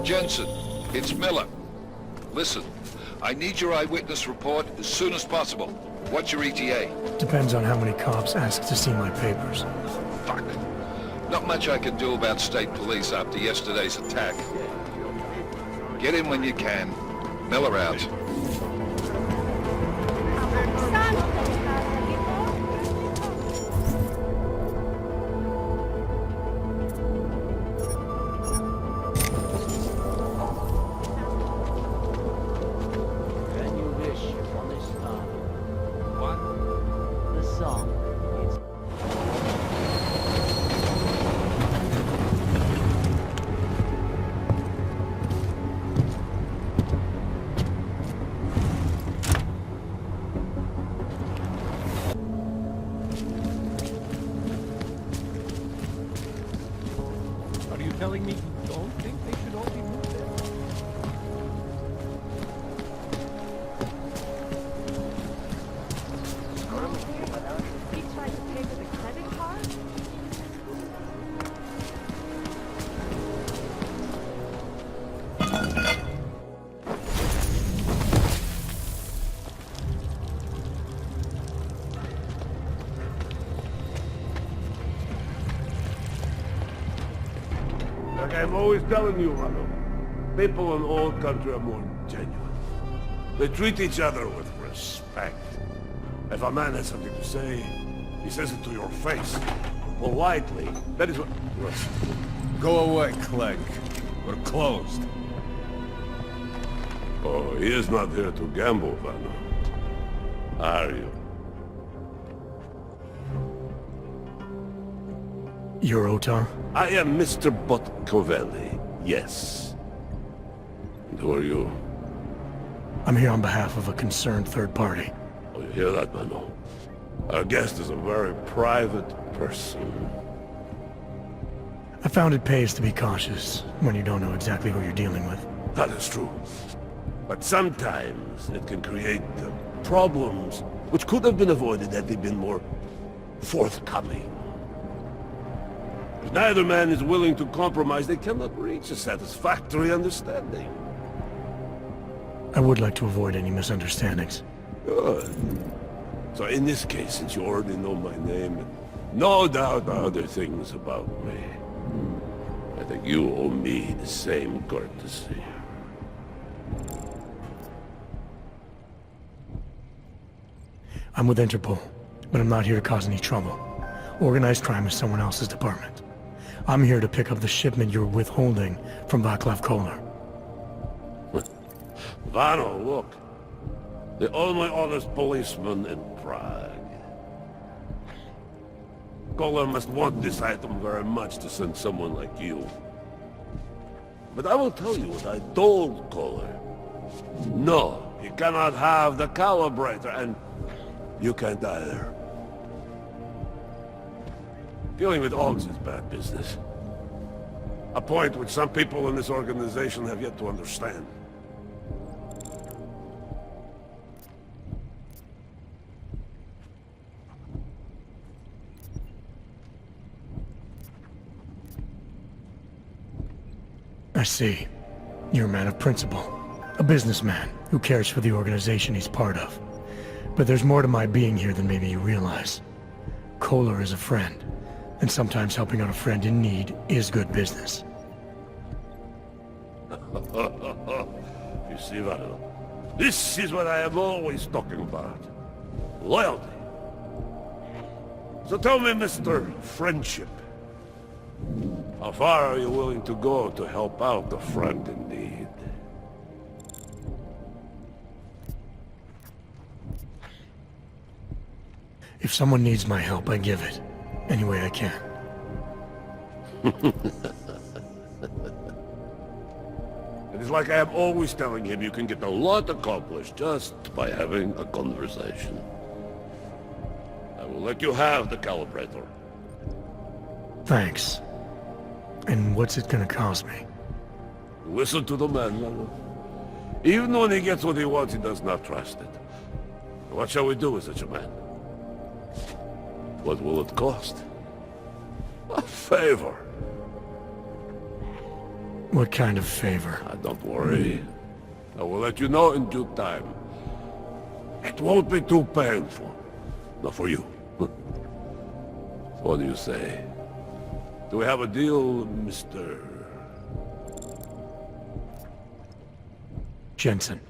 Jensen, it's Miller. Listen, I need your eyewitness report as soon as possible. What's your ETA? Depends on how many cops ask to see my papers. Fuck. Not much I can do about state police after yesterday's attack. Get in when you can. Miller out. Telling me you don't think they should all be moved there? He tried to pay with a credit card? Like I'm always telling you, Rado, people in all country are more genuine. They treat each other with respect. If a man has something to say, he says it to your face. Politely. That is what... Listen. Go away, Clegg. We're closed. Oh, he is not here to gamble, Vano. Are you? You're Otar? I am Mr. Botkovelli, yes. And who are you? I'm here on behalf of a concerned third party. Oh, you hear that, Mano? Our guest is a very private person. I found it pays to be cautious when you don't know exactly who you're dealing with. That is true. But sometimes it can create problems which could have been avoided had they been more forthcoming. If neither man is willing to compromise, they cannot reach a satisfactory understanding. I would like to avoid any misunderstandings. Good. So in this case, since you already know my name, and no doubt other things about me, I think you owe me the same courtesy. I'm with Interpol, but I'm not here to cause any trouble. Organized crime is someone else's department. I'm here to pick up the shipment you're withholding from Vaclav Koller. Vano, look. The only honest policeman in Prague. Koller must want this item very much to send someone like you. But I will tell you what I told Koller. No, he cannot have the calibrator, and you can't either. Dealing with Augs is bad business. A point which some people in this organization have yet to understand. I see. You're a man of principle. A businessman who cares for the organization he's part of. But there's more to my being here than maybe you realize. Koller is a friend, and sometimes helping out a friend in need is good business. You see, Vano, this is what I am always talking about. Loyalty. So tell me, Mr. Friendship, how far are you willing to go to help out a friend in need? If someone needs my help, I give it. Any way I can. It is like I am always telling him, you can get a lot accomplished just by having a conversation. I will let you have the calibrator. Thanks. And what's it gonna cost me? Listen to the man, Lalo. Even when he gets what he wants, he does not trust it. What shall we do with such a man? What will it cost? A favor. What kind of favor? Don't worry. I will let you know in due time. It won't be too painful. Not for you. What do you say? Do we have a deal, Mr. Jensen,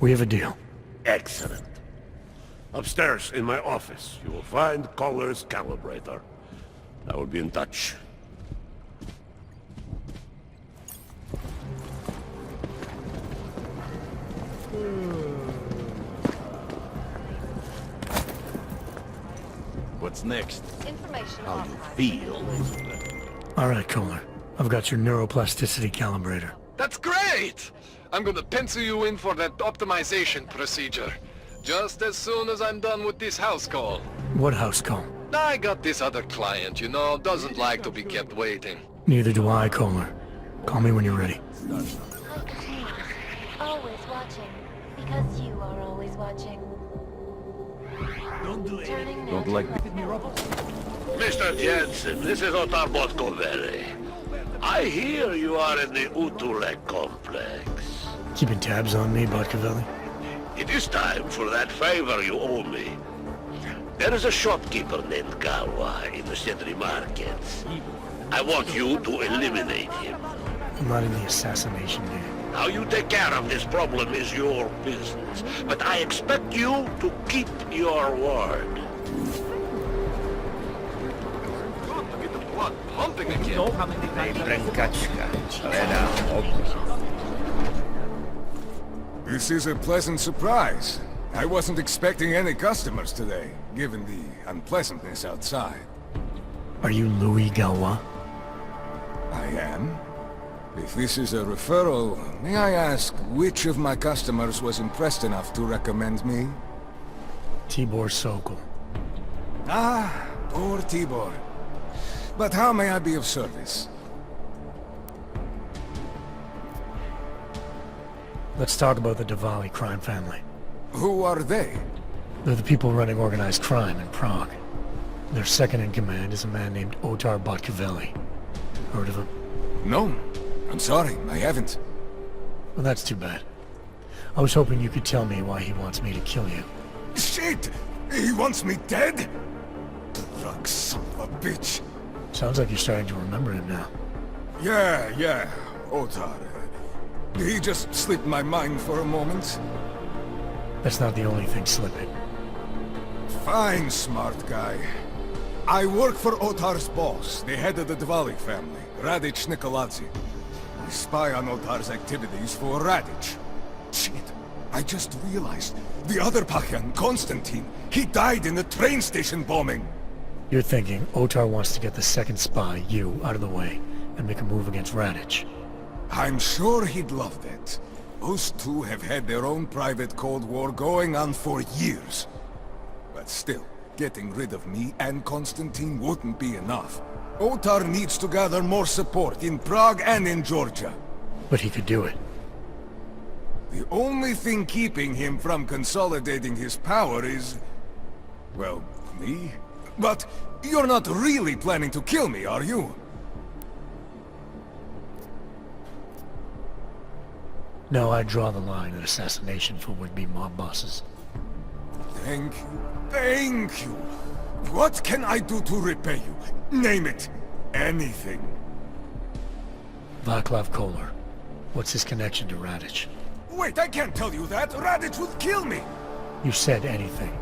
we have a deal. Excellent. Upstairs in my office, you will find Koller's calibrator. I will be in touch. What's next? Information How you archive. feel? All right, Koller. I've got your neuroplasticity calibrator. That's great! I'm gonna pencil you in for that optimization procedure. Just as soon as I'm done with this house call. What house call? I got this other client, you know, doesn't like to be kept waiting. Neither do I, Koller. Call me when you're ready. Always watching. Because you are always watching. Turning Don't like Mr. Jensen, this is Otar Koller. I hear you are in the Utulek complex. Keeping tabs on me, Botkavelli? It is time for that favor you owe me. There is a shopkeeper named Gawa in the city markets. I want you to eliminate him. I'm not in the assassination game. How you take care of this problem is your business. But I expect you to keep your word. Good to get the blood pumping again. This is a pleasant surprise. I wasn't expecting any customers today, given the unpleasantness outside. Are you Louis Galwa? I am. If this is a referral, may I ask which of my customers was impressed enough to recommend me? Tibor Sokol. Ah, poor Tibor. But how may I be of service? Let's talk about the Diwali crime family. Who are they? They're the people running organized crime in Prague. Their second in command is a man named Otar Botkavelli. Heard of him? No. I'm sorry, I haven't. Well, that's too bad. I was hoping you could tell me why he wants me to kill you. Shit! He wants me dead? Drug son of a bitch. Sounds like you're starting to remember him now. Yeah, Otar. He just slipped my mind for a moment. That's not the only thing slipping. Fine, smart guy. I work for Otar's boss, the head of the Diwali family, Radic Nikoladze. I spy on Otar's activities for Radic. Shit, I just realized. The other Pachyan, Konstantin, he died in the train station bombing. You're thinking Otar wants to get the second spy, you, out of the way, and make a move against Radic. I'm sure he'd love that. Those two have had their own private Cold War going on for years. But still, getting rid of me and Konstantin wouldn't be enough. Otar needs to gather more support in Prague and in Georgia. But he could do it. The only thing keeping him from consolidating his power is... well, me? But you're not really planning to kill me, are you? No, I draw the line at assassination for would-be mob bosses. Thank you. Thank you. What can I do to repay you? Name it. Anything. Vaclav Koller. What's his connection to Radic? Wait, I can't tell you that. Radic would kill me. You said anything.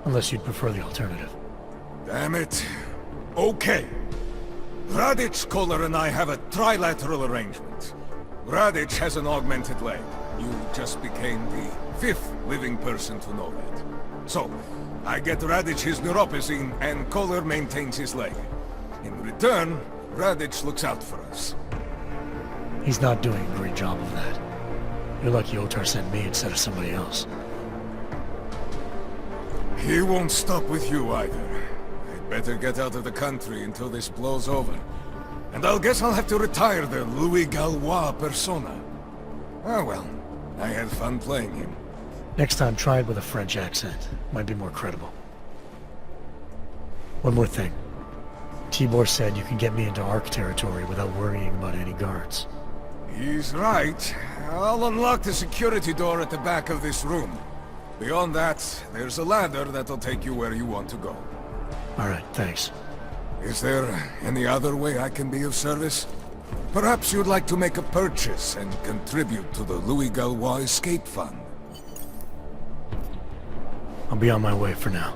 Unless you'd prefer the alternative. Damn it. Okay. Radic, Koller, and I have a trilateral arrangement. Radic has an augmented leg. You just became the 5th living person to know that. So, I get Radic his neuropathy, and Koller maintains his leg. In return, Radic looks out for us. He's not doing a great job of that. You're lucky Otar sent me instead of somebody else. He won't stop with you either. I'd better get out of the country until this blows over. And I'll guess I'll have to retire the Louis Gallois persona. Ah well, I had fun playing him. Next time, try it with a French accent. Might be more credible. One more thing. Tibor said you can get me into Ark territory without worrying about any guards. He's right. I'll unlock the security door at the back of this room. Beyond that, there's a ladder that'll take you where you want to go. Alright, thanks. Is there any other way I can be of service? Perhaps you'd like to make a purchase and contribute to the Louis Gallois Escape Fund. I'll be on my way for now.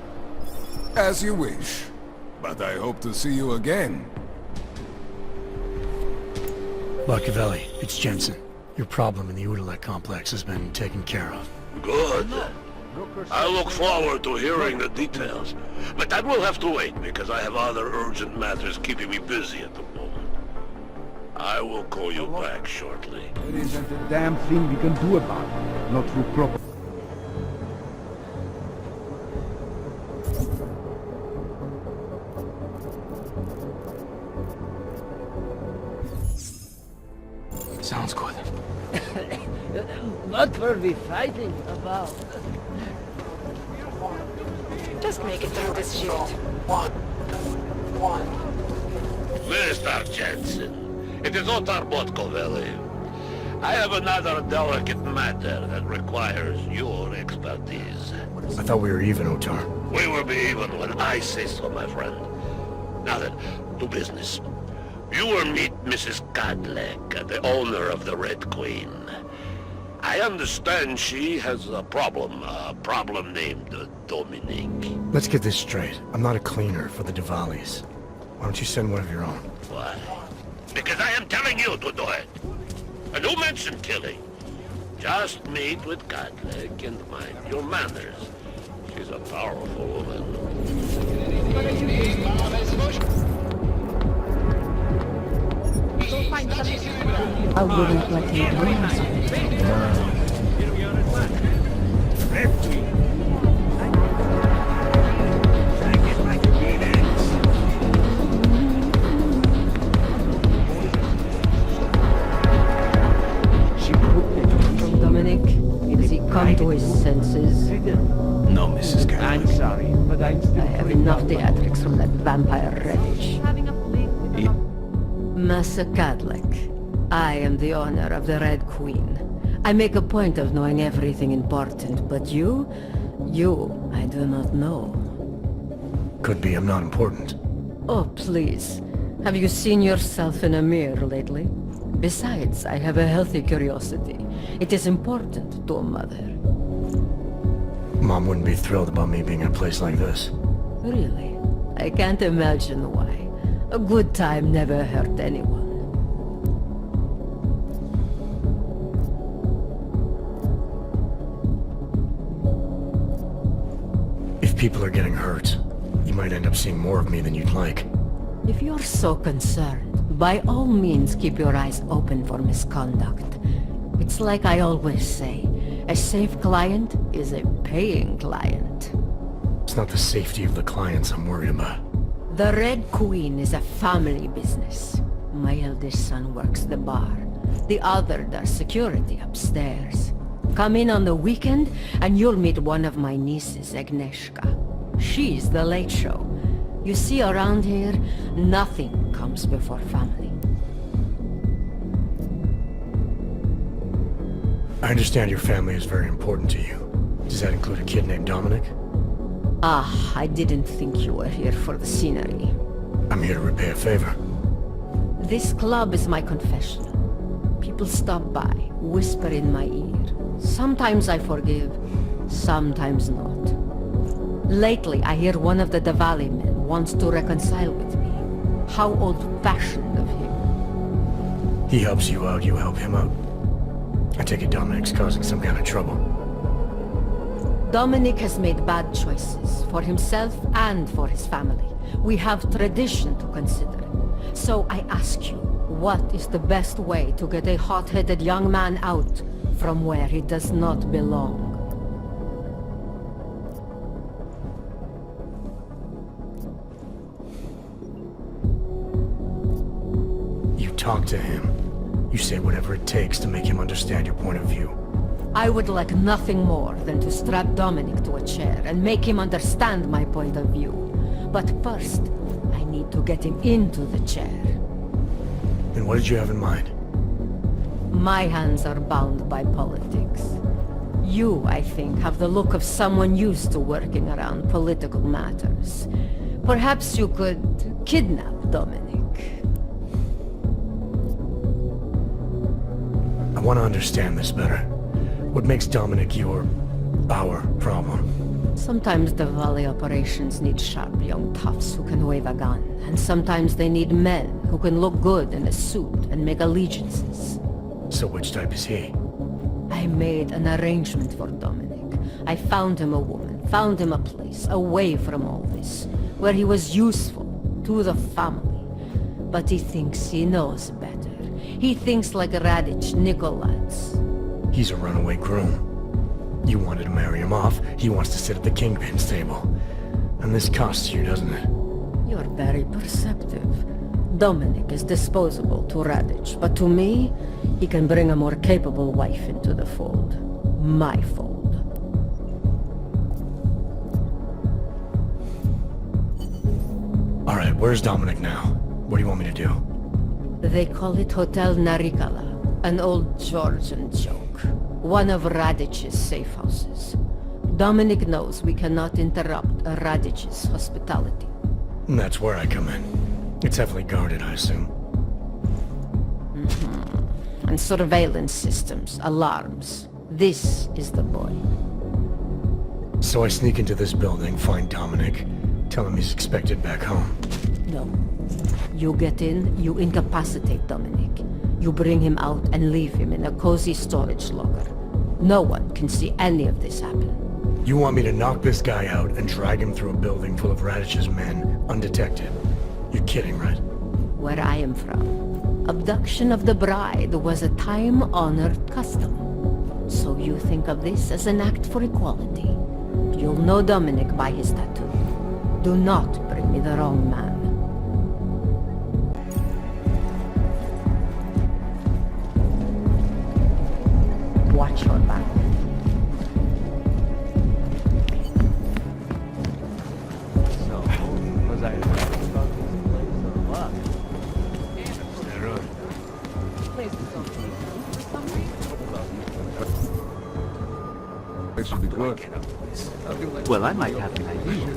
As you wish. But I hope to see you again. Machiavelli, it's Jensen. Your problem in the Udalek complex has been taken care of. Good. I look forward to hearing the details. But that will have to wait, because I have other urgent matters keeping me busy at the moment. I will call you back shortly. There isn't a damn thing we can do about it. Not through proper... Sounds good. What were we fighting about? Just make it through this shit. Mr. Jensen, it is Otar Botkovelli. I have another delicate matter that requires your expertise. I thought we were even, Otar. We will be even when I say so, my friend. Now then, to business. You will meet Mrs. Kadlec, the owner of the Red Queen. I understand she has a problem named Dominique. Let's get this straight. I'm not a cleaner for the Diwalis. Why don't you send one of your own? Why? Because I am telling you to do it. And who mentioned killing? Just meet with Kadlec and mind your manners. She's a powerful woman. I wouldn't let you do something. From Dominic, has he come to his senses? No, Mrs. Catlett. I'm sorry, but I'm still... I have enough theatrics from that vampire reddish. Having a fling with the... Massa Kadlec, I am the owner of the Red Queen. I make a point of knowing everything important, but you, I do not know. Could be I'm not important. Oh, please. Have you seen yourself in a mirror lately? Besides, I have a healthy curiosity. It is important to a mother. Mom wouldn't be thrilled about me being in a place like this. Really? I can't imagine why. A good time never hurt anyone. If people are getting hurt, you might end up seeing more of me than you'd like. If you're so concerned, by all means keep your eyes open for misconduct. It's like I always say, a safe client is a paying client. It's not the safety of the clients I'm worried about. The Red Queen is a family business. My eldest son works the bar. The other does security upstairs. Come in on the weekend and you'll meet one of my nieces, Agnieszka. She's the late show. You see, around here, nothing comes before family. I understand your family is very important to you. Does that include a kid named Dominic? Ah, I didn't think you were here for the scenery. I'm here to repay a favor. This club is my confessional. People stop by, whisper in my ear. Sometimes I forgive, sometimes not. Lately, I hear one of the Diwali men wants to reconcile with me. How old-fashioned of him. He helps you out, you help him out. I take it Dominic's causing some kind of trouble. Dominic has made bad choices, for himself and for his family. We have tradition to consider. So I ask you, what is the best way to get a hot-headed young man out from where he does not belong? You talk to him. You say whatever it takes to make him understand your point of view. I would like nothing more than to strap Dominic to a chair and make him understand my point of view. But first, I need to get him into the chair. And what did you have in mind? My hands are bound by politics. You, I think, have the look of someone used to working around political matters. Perhaps you could kidnap Dominic. I want to understand this better. What makes Dominic our problem? Sometimes the Valley operations need sharp young toughs who can wave a gun, and sometimes they need men who can look good in a suit and make allegiances. So which type is he? I made an arrangement for Dominic. I found him a woman, found him a place, away from all this, where he was useful to the family. But he thinks he knows better. He thinks like Radich Nikolats. He's a runaway groom. You wanted to marry him off, he wants to sit at the kingpin's table. And this costs you, doesn't it? You're very perceptive. Dominic is disposable to Radich, but to me, he can bring a more capable wife into the fold. My fold. Alright, where's Dominic now? What do you want me to do? They call it Hotel Narikala, an old Georgian joke. One of Radich's safe houses. Dominic knows we cannot interrupt Radich's hospitality. And that's where I come in. It's heavily guarded, I assume. And surveillance systems, alarms. This is the boy. So I sneak into this building, find Dominic, tell him he's expected back home. No. You get in, you incapacitate Dominic. You bring him out and leave him in a cozy storage locker. No one can see any of this happen. You want me to knock this guy out and drag him through a building full of Radich's men, undetected? You're kidding, right? Where I am from, abduction of the bride was a time-honored custom. So you think of this as an act for equality. You'll know Dominic by his tattoo. Do not bring me the wrong man. Watch your back. So, was I right about this place or what? It should be good. Well, I might have an idea.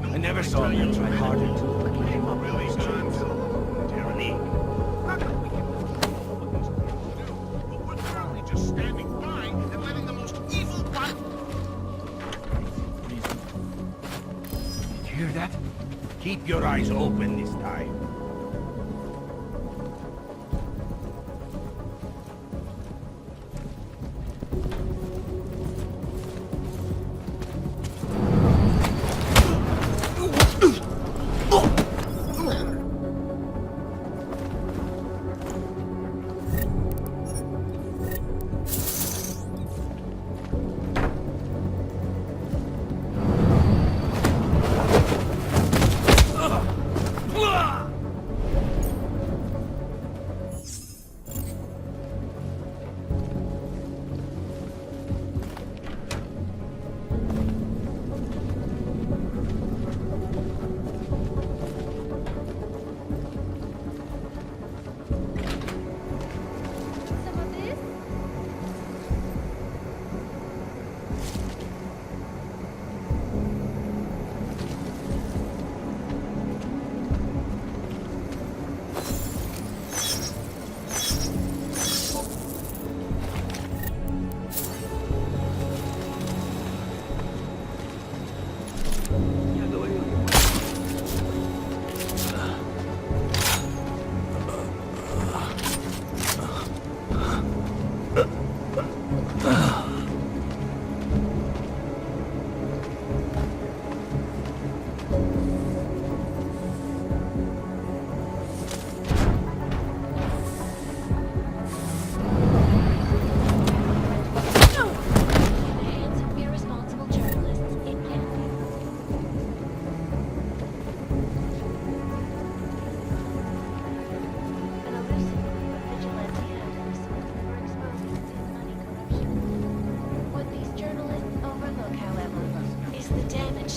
I never saw you try harder to. Hear that? Keep your eyes open this time.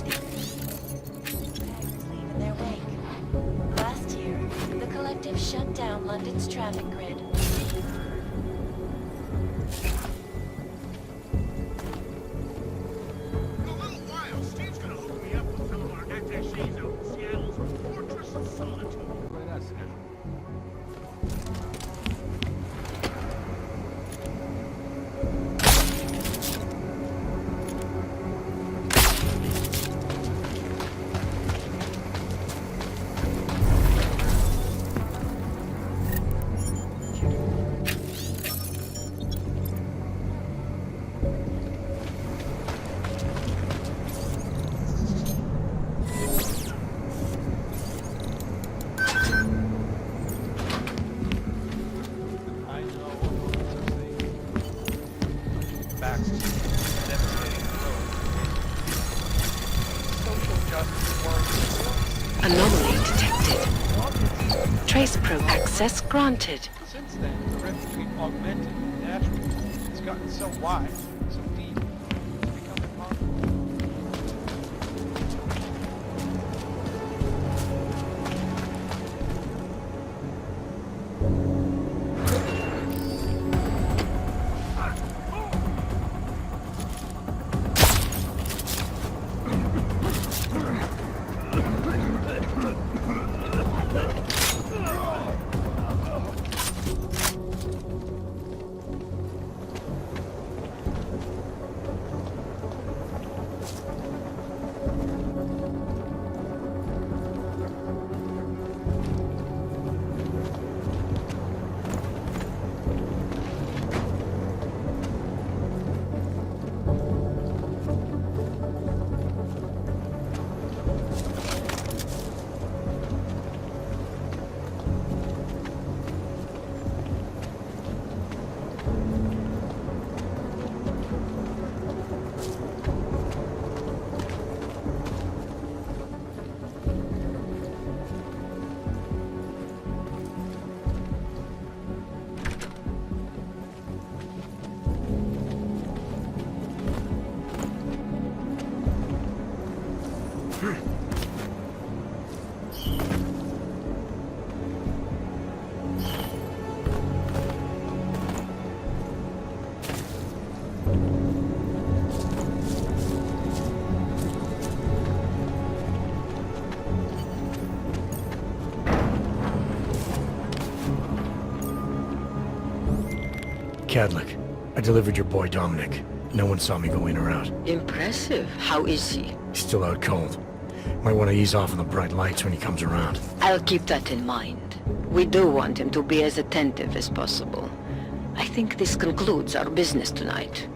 catch them. Leave in their wake. Last year, the collective shut down London's traffic grid. Anomaly detected. Trace probe access granted. Since then, the rift between augmented and natural has gotten so wide, so deep, it's become impossible. Cadlick, I delivered your boy Dominic. No one saw me go in or out. Impressive. How is he? He's still out cold. Might want to ease off on the bright lights when he comes around. I'll keep that in mind. We do want him to be as attentive as possible. I think this concludes our business tonight.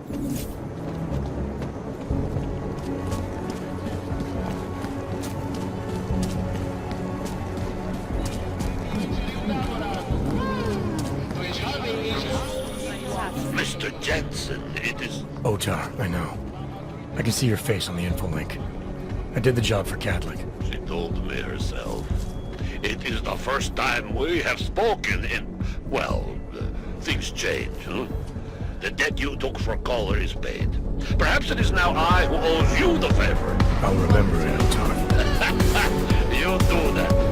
Mr. Jensen, it is... Otar, I know. I can see your face on the info link. I did the job for Cadlick. She told me herself. It is the first time we have spoken in... Well, things change, huh? The debt you took for Koller is paid. Perhaps it is now I who owes you the favor. I'll remember it, Otar. You do that.